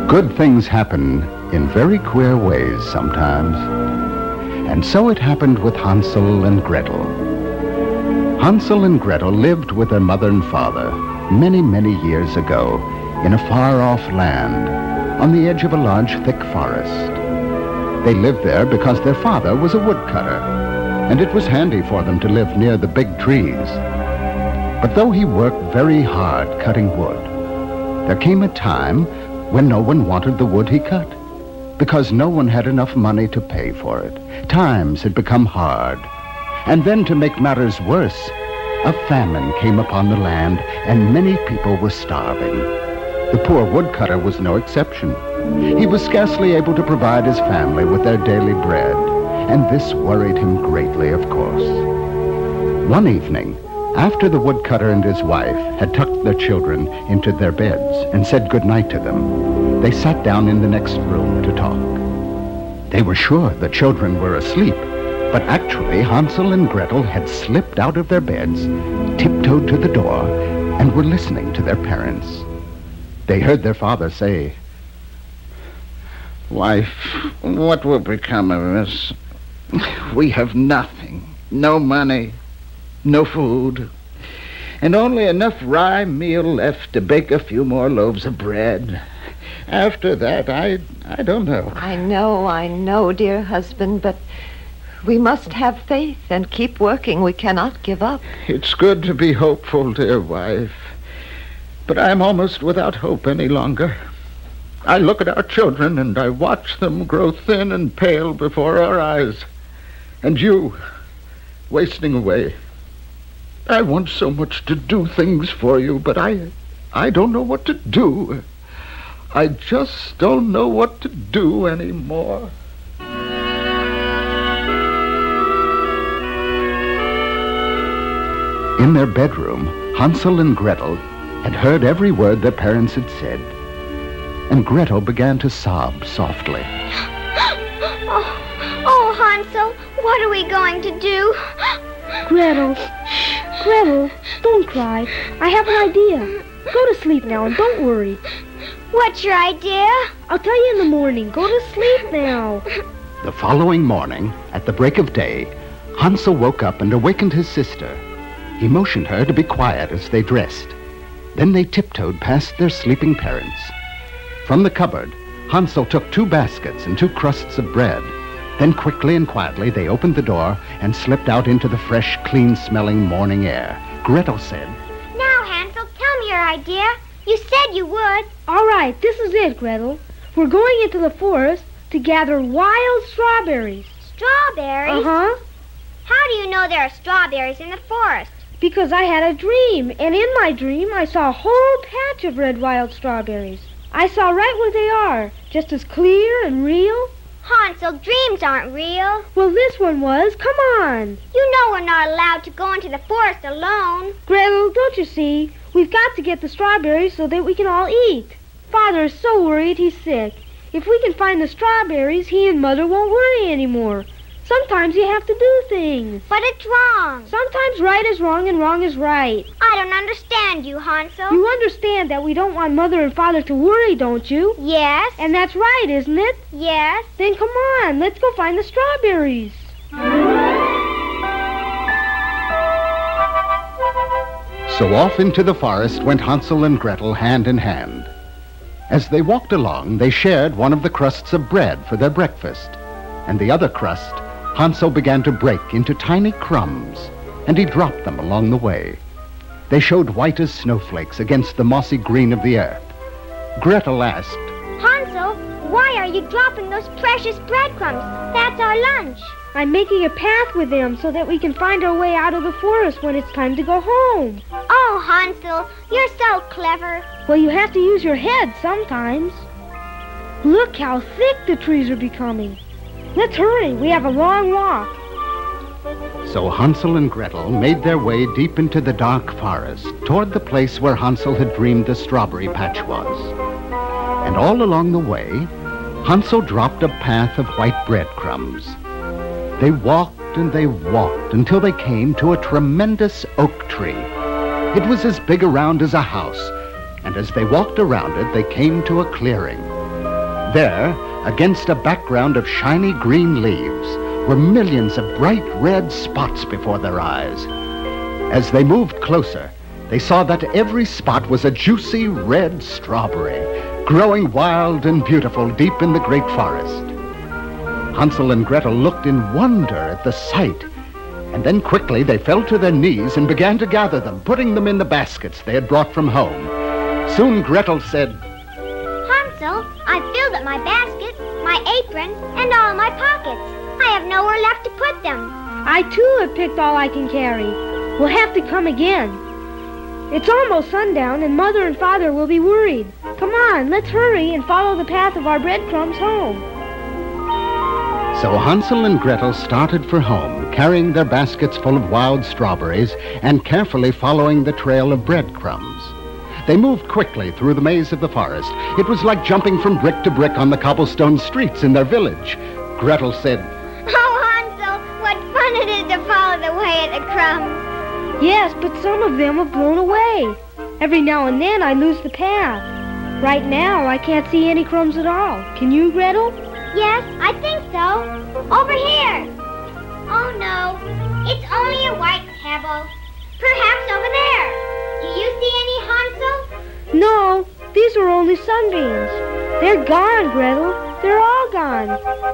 Good things happen in very queer ways sometimes. And so it happened with Hansel and Gretel. Hansel and Gretel lived with their mother and father many, many years ago in a far-off land on the edge of a large, thick forest. They lived there because their father was a woodcutter, and it was handy for them to live near the big trees. But though he worked very hard cutting wood, there came a time when no one wanted the wood he cut, because no one had enough money to pay for it. Times had become hard. And then, to make matters worse, a famine came upon the land, and many people were starving. The poor woodcutter was no exception. He was scarcely able to provide his family with their daily bread, and this worried him greatly, of course. One evening, after the woodcutter and his wife had tucked their children into their beds and said goodnight to them, they sat down in the next room to talk. They were sure the children were asleep, but actually Hansel and Gretel had slipped out of their beds, tiptoed to the door, and were listening to their parents. They heard their father say, "Wife, what will become of us? We have nothing, no money, no food, and only enough rye meal left to bake a few more loaves of bread. After that, I don't know." I know, dear husband, but we must have faith and keep working. We cannot give up. It's good to be hopeful, dear wife, but I'm almost without hope any longer. I look at our children and I watch them grow thin and pale before our eyes. And you, wasting away. I want so much to do things for you, but I don't know what to do. I just don't know what to do anymore. In their bedroom, Hansel and Gretel had heard every word their parents had said, and Gretel began to sob softly. Oh, Hansel, what are we going to do? Gretel, don't cry. I have an idea. Go to sleep now and don't worry. What's your idea? I'll tell you in the morning. Go to sleep now. The following morning, at the break of day, Hansel woke up and awakened his sister. He motioned her to be quiet as they dressed. Then they tiptoed past their sleeping parents. From the cupboard, Hansel took 2 baskets and 2 crusts of bread. Then quickly and quietly they opened the door and slipped out into the fresh, clean-smelling morning air. Gretel said, "Now, Hansel, tell me your idea. You said you would." All right, this is it, Gretel. We're going into the forest to gather wild strawberries. Strawberries? Uh-huh. How do you know there are strawberries in the forest? Because I had a dream, and in my dream I saw a whole patch of red wild strawberries. I saw right where they are, just as clear and real. Hansel, dreams aren't real. Well, this one was. Come on. You know we're not allowed to go into the forest alone. Gretel, don't you see? We've got to get the strawberries so that we can all eat. Father is so worried he's sick. If we can find the strawberries, he and Mother won't worry anymore. Sometimes you have to do things. But it's wrong. Sometimes right is wrong and wrong is right. I don't understand you, Hansel. You understand that we don't want Mother and Father to worry, don't you? Yes. And that's right, isn't it? Yes. Then come on, let's go find the strawberries. So off into the forest went Hansel and Gretel hand in hand. As they walked along, they shared one of the crusts of bread for their breakfast, and the other crust Hansel began to break into tiny crumbs, and he dropped them along the way. They showed white as snowflakes against the mossy green of the earth. Gretel asked, Hansel, why are you dropping those precious breadcrumbs? That's our lunch. I'm making a path with them so that we can find our way out of the forest when it's time to go home. Oh, Hansel, you're so clever. Well, you have to use your head sometimes. Look how thick the trees are becoming. Let's hurry. We have a long walk. So Hansel and Gretel made their way deep into the dark forest toward the place where Hansel had dreamed the strawberry patch was. And all along the way, Hansel dropped a path of white breadcrumbs. They walked and they walked until they came to a tremendous oak tree. It was as big around as a house, and as they walked around it, they came to a clearing. There, against a background of shiny green leaves, were millions of bright red spots before their eyes. As they moved closer, they saw that every spot was a juicy red strawberry, growing wild and beautiful deep in the great forest. Hansel and Gretel looked in wonder at the sight, and then quickly they fell to their knees and began to gather them, putting them in the baskets they had brought from home. Soon Gretel said, Hansel, I've filled up my basket, my apron, and all my pockets. I have nowhere left to put them. I too have picked all I can carry. We'll have to come again. It's almost sundown, and Mother and Father will be worried. Come on, let's hurry and follow the path of our breadcrumbs home. So Hansel and Gretel started for home, carrying their baskets full of wild strawberries and carefully following the trail of breadcrumbs. They moved quickly through the maze of the forest. It was like jumping from brick to brick on the cobblestone streets in their village. Gretel said, Oh, Hansel, what fun it is to follow the way of the crumbs. Yes, but some of them have blown away. Every now and then I lose the path. Right now I can't see any crumbs at all. Can you, Gretel? Yes, I think so. Over here. Oh, no. It's only a white pebble. Perhaps over there. Do you see any, Hansel? No, these are only sunbeams. They're gone, Gretel. They're all gone.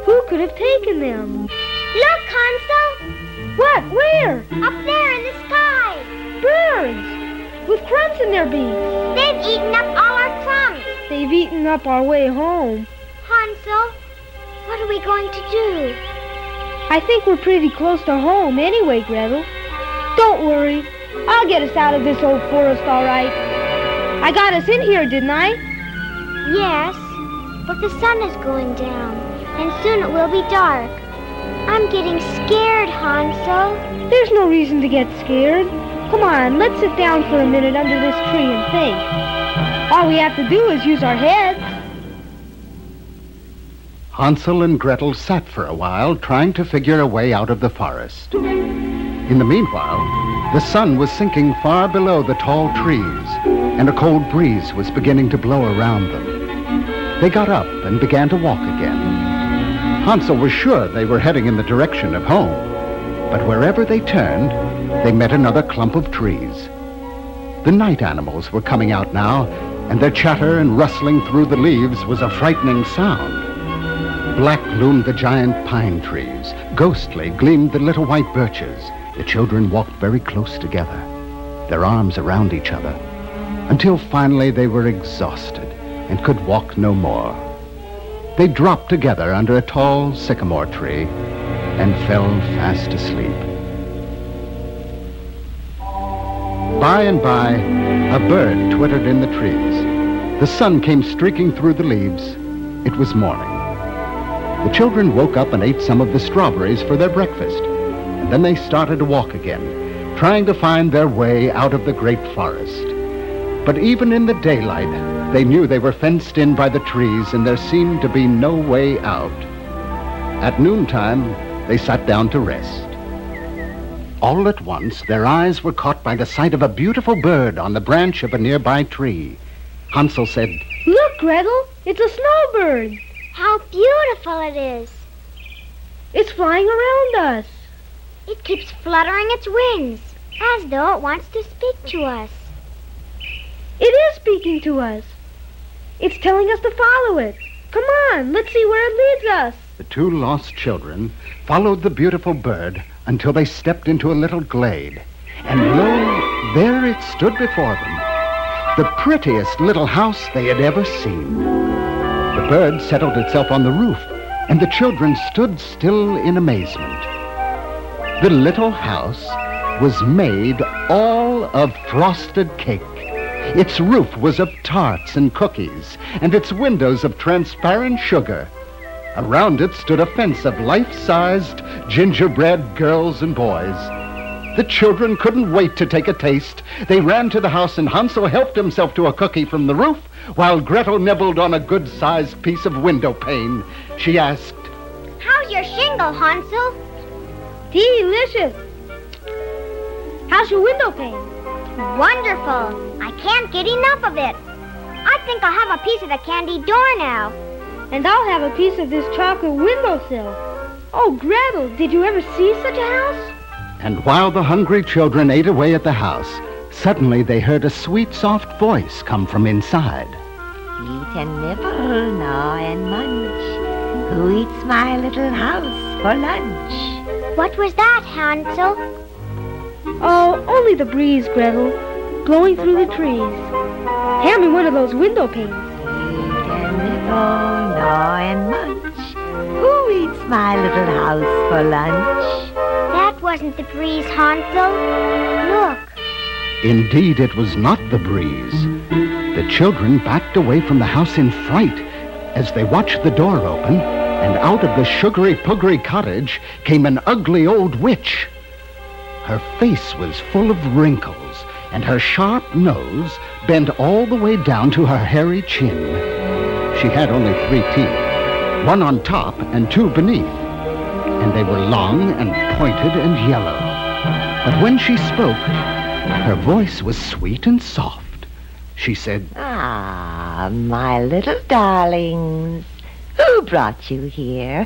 Who could have taken them? Look, Hansel. What? Where? Up there in the sky. Birds! With crumbs in their beaks. They've eaten up all our crumbs. They've eaten up our way home. Hansel, what are we going to do? I think we're pretty close to home anyway, Gretel. Don't worry. I'll get us out of this old forest all right. I got us in here, didn't I? Yes, but the sun is going down, and soon it will be dark. I'm getting scared, Hansel. There's no reason to get scared. Come on, let's sit down for a minute under this tree and think. All we have to do is use our heads. Hansel and Gretel sat for a while, trying to figure a way out of the forest. In the meanwhile, the sun was sinking far below the tall trees, and a cold breeze was beginning to blow around them. They got up and began to walk again. Hansel was sure they were heading in the direction of home, but wherever they turned, they met another clump of trees. The night animals were coming out now, and their chatter and rustling through the leaves was a frightening sound. Black loomed the giant pine trees. Ghostly gleamed the little white birches. The children walked very close together, their arms around each other, until finally they were exhausted and could walk no more. They dropped together under a tall sycamore tree and fell fast asleep. By and by, a bird twittered in the trees. The sun came streaking through the leaves. It was morning. The children woke up and ate some of the strawberries for their breakfast, and then they started to walk again, trying to find their way out of the great forest. But even in the daylight, they knew they were fenced in by the trees, and there seemed to be no way out. At noontime, they sat down to rest. All at once, their eyes were caught by the sight of a beautiful bird on the branch of a nearby tree. Hansel said, Look, Gretel, it's a snowbird. How beautiful it is. It's flying around us. It keeps fluttering its wings, as though it wants to speak to us. It is speaking to us. It's telling us to follow it. Come on, let's see where it leads us. The two lost children followed the beautiful bird until they stepped into a little glade. And lo, there it stood before them, the prettiest little house they had ever seen. The bird settled itself on the roof, and the children stood still in amazement. The little house was made all of frosted cake. Its roof was of tarts and cookies, and its windows of transparent sugar. Around it stood a fence of life-sized gingerbread girls and boys. The children couldn't wait to take a taste. They ran to the house, and Hansel helped himself to a cookie from the roof, while Gretel nibbled on a good-sized piece of window pane. She asked, How's your shingle, Hansel? Delicious. How's your window pane? Wonderful. I can't get enough of it. I think I'll have a piece of the candy door now. And I'll have a piece of this chocolate windowsill. Oh, Gretel, did you ever see such a house? And while the hungry children ate away at the house, suddenly they heard a sweet, soft voice come from inside. Eat and nibble, gnaw and munch. Who eats my little house for lunch? What was that, Hansel? Oh, only the breeze, Gretel, blowing through the trees. Hand me one of those window panes. Eat and nibble, gnaw and munch. Who eats my little house for lunch? That wasn't the breeze, Hansel. Look. Indeed, it was not the breeze. The children backed away from the house in fright as they watched the door open, and out of the sugary-puggery cottage came an ugly old witch. Her face was full of wrinkles, and her sharp nose bent all the way down to her hairy chin. She had only 3 teeth, 1 on top and 2 beneath, and they were long and pointed and yellow. But when she spoke, her voice was sweet and soft. She said, Ah, my little darlings. Who brought you here?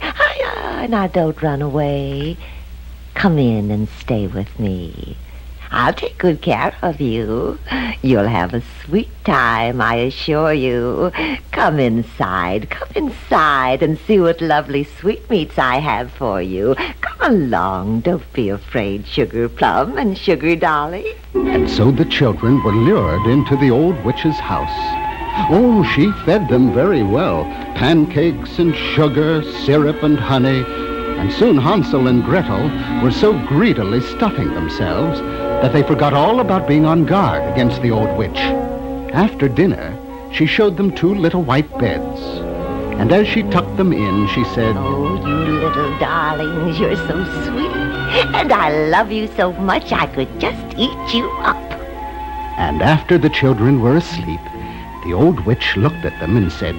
Now don't run away. Come in and stay with me. I'll take good care of you. You'll have a sweet time, I assure you. Come inside and see what lovely sweetmeats I have for you. Come along, don't be afraid, Sugar Plum and Sugar Dolly. and so the children were lured into the old witch's house. Oh, she fed them very well, pancakes and sugar, syrup and honey, and soon Hansel and Gretel were so greedily stuffing themselves that they forgot all about being on guard against the old witch. After dinner, she showed them 2 little white beds, and as she tucked them in, she said, Oh, you little darlings, you're so sweet, and I love you so much I could just eat you up. and after the children were asleep, the old witch looked at them and said,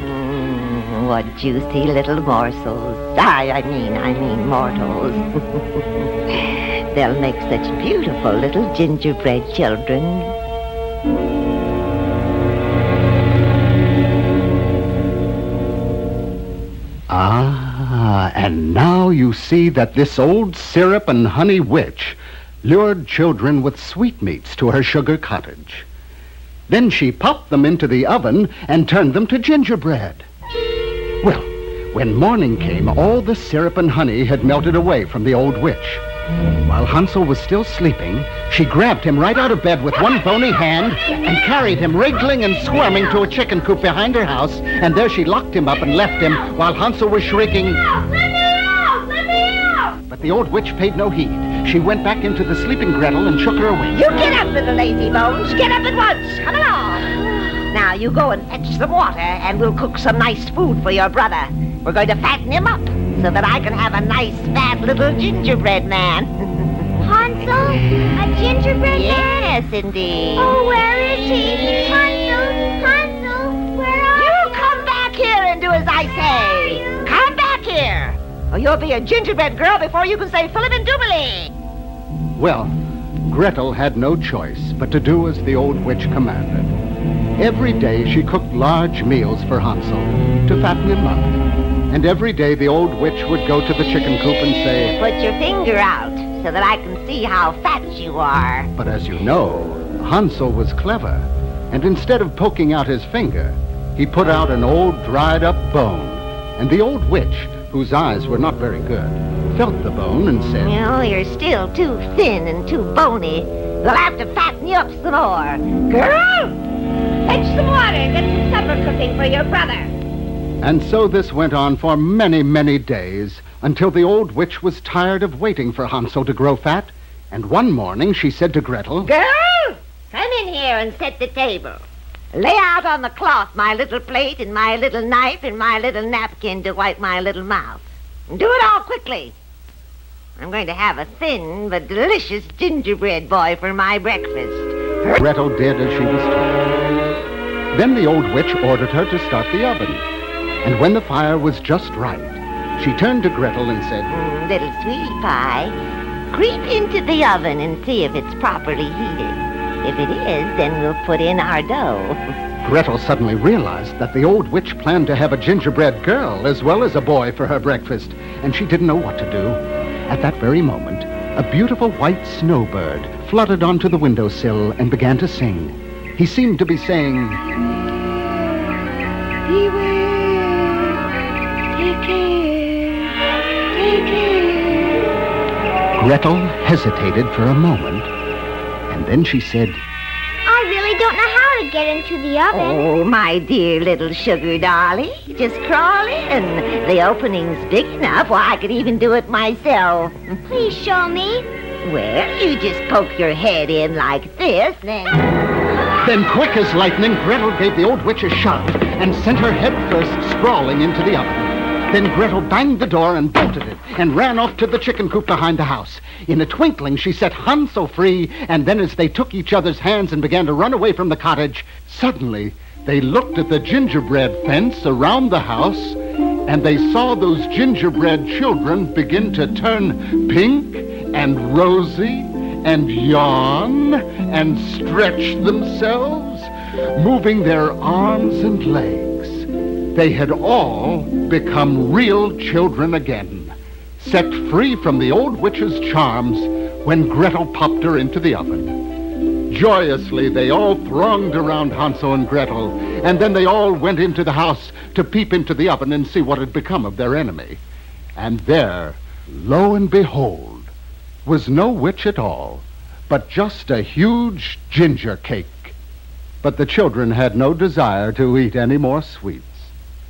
What juicy little morsels. I mean mortals. They'll make such beautiful little gingerbread children. Ah, and now you see that this old syrup and honey witch lured children with sweetmeats to her sugar cottage. Then she popped them into the oven and turned them to gingerbread. Well, when morning came, all the syrup and honey had melted away from the old witch. While Hansel was still sleeping, she grabbed him right out of bed with one bony hand and carried him wriggling and squirming to a chicken coop behind her house, and there she locked him up and left him while Hansel was shrieking, Let me out! Let me out! But the old witch paid no heed. She went back into the sleeping Gretel and shook her awake. You get up, little lazy bones. Get up at once. Come along. Now you go and fetch some water, and we'll cook some nice food for your brother. We're going to fatten him up so that I can have a nice, fat little gingerbread man. Hansel? A gingerbread man? Yes, indeed. Oh, where is he? Hansel, where are you? You come back here and do as I say. Come back here, or you'll be a gingerbread girl before you can say Philip and Doobly. Well, Gretel had no choice but to do as the old witch commanded. Every day she cooked large meals for Hansel to fatten him up. And every day the old witch would go to the chicken coop and say, Put your finger out so that I can see how fat you are. But as you know, Hansel was clever, and instead of poking out his finger, he put out an old dried-up bone. And the old witch, whose eyes were not very good, felt the bone and said, No, you're still too thin and too bony. We'll have to fatten you up some more. Girl, fetch some water and get some supper cooking for your brother. And so this went on for many, many days, until the old witch was tired of waiting for Hansel to grow fat, and one morning she said to Gretel, Girl, come in here and set the table. Lay out on the cloth my little plate and my little knife and my little napkin to wipe my little mouth. And do it all quickly. I'm going to have a thin but delicious gingerbread boy for my breakfast. Gretel did as she was told. Then the old witch ordered her to start the oven. And when the fire was just right, she turned to Gretel and said, Little sweetie pie, Creep into the oven and see if it's properly heated. If it is, then we'll put in our dough. Gretel suddenly realized that the old witch planned to have a gingerbread girl as well as a boy for her breakfast, and she didn't know what to do. At that very moment, a beautiful white snowbird fluttered onto the windowsill and began to sing. He seemed to be saying, Beware, take care, take care. Gretel hesitated for a moment, and then she said, I really don't know how to get into the oven. Oh, my dear little sugar dolly, just crawl in. The opening's big enough, well, I could even do it myself. Please show me. Well, you just poke your head in like this, Then quick as lightning, Gretel gave the old witch a shove and sent her head first sprawling into the oven. Then Gretel banged the door and bolted it and ran off to the chicken coop behind the house. In a twinkling, she set Hansel free, and then as they took each other's hands and began to run away from the cottage, suddenly they looked at the gingerbread fence around the house, and they saw those gingerbread children begin to turn pink and rosy and yawn and stretch themselves, moving their arms and legs. They had all become real children again, set free from the old witch's charms when Gretel popped her into the oven. Joyously, they all thronged around Hansel and Gretel, and then they all went into the house to peep into the oven and see what had become of their enemy. And there, lo and behold, was no witch at all, but just a huge ginger cake. But the children had no desire to eat any more sweets,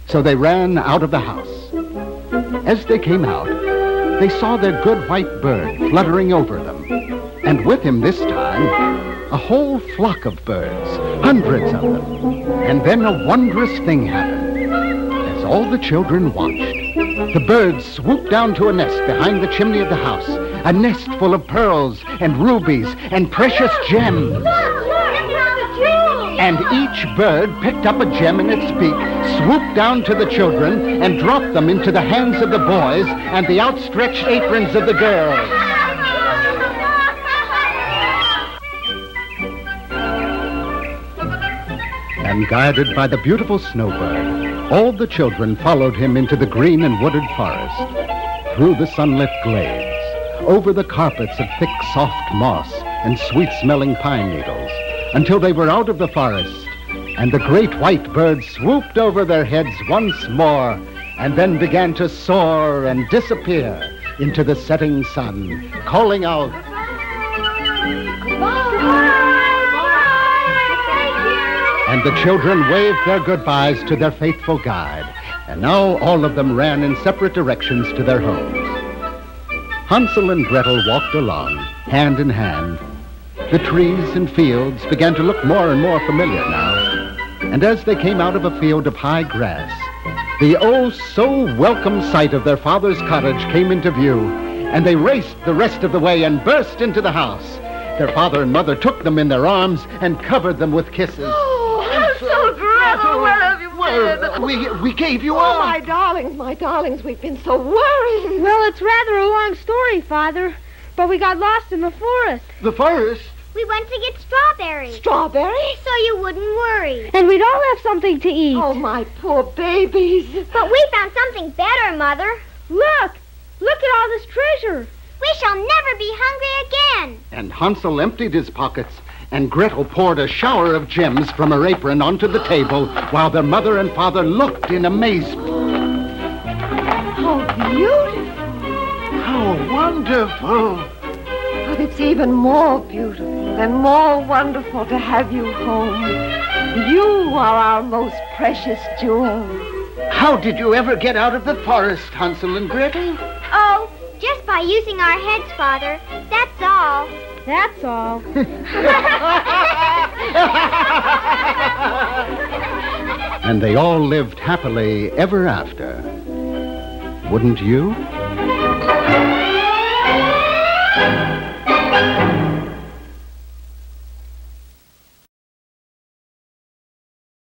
so they ran out of the house. As they came out, they saw their good white bird fluttering over them, and with him this time, a whole flock of birds, hundreds of them. And then a wondrous thing happened. As all the children watched, the birds swooped down to a nest behind the chimney of the house, a nest full of pearls and rubies and precious gems. And each bird picked up a gem in its beak, swooped down to the children, and dropped them into the hands of the boys and the outstretched aprons of the girls. And guided by the beautiful snowbird, all the children followed him into the green and wooded forest, through the sunlit glades, over the carpets of thick, soft moss and sweet-smelling pine needles, until they were out of the forest, and the great white bird swooped over their heads once more, and then began to soar and disappear into the setting sun, calling out, and the children waved their goodbyes to their faithful guide, and now all of them ran in separate directions to their homes. Hansel and Gretel walked along, hand in hand. The trees and fields began to look more and more familiar now, and as they came out of a field of high grass, the oh-so-welcome sight of their father's cottage came into view, and they raced the rest of the way and burst into the house. Their father and mother took them in their arms and covered them with kisses. Oh, Hansel, Gretel, where have you been? We gave you Oh, up. my darlings, we've been so worried. Well, it's rather a long story, Father, but we got lost in the forest. The forest? We went to get strawberries. Strawberries? So you wouldn't worry. And we'd all have something to eat. Oh, my poor babies. But we found something better, Mother. Look at all this treasure. We shall never be hungry again. And Hansel emptied his pockets, and Gretel poured a shower of gems from her apron onto the table, while their mother and father looked in amazement. How beautiful. How wonderful. But it's even more beautiful and more wonderful to have you home. You are our most precious jewel. How did you ever get out of the forest, Hansel and Gretel? Oh, just by using our heads, Father. That's all. That's all. And they all lived happily ever after. Wouldn't you?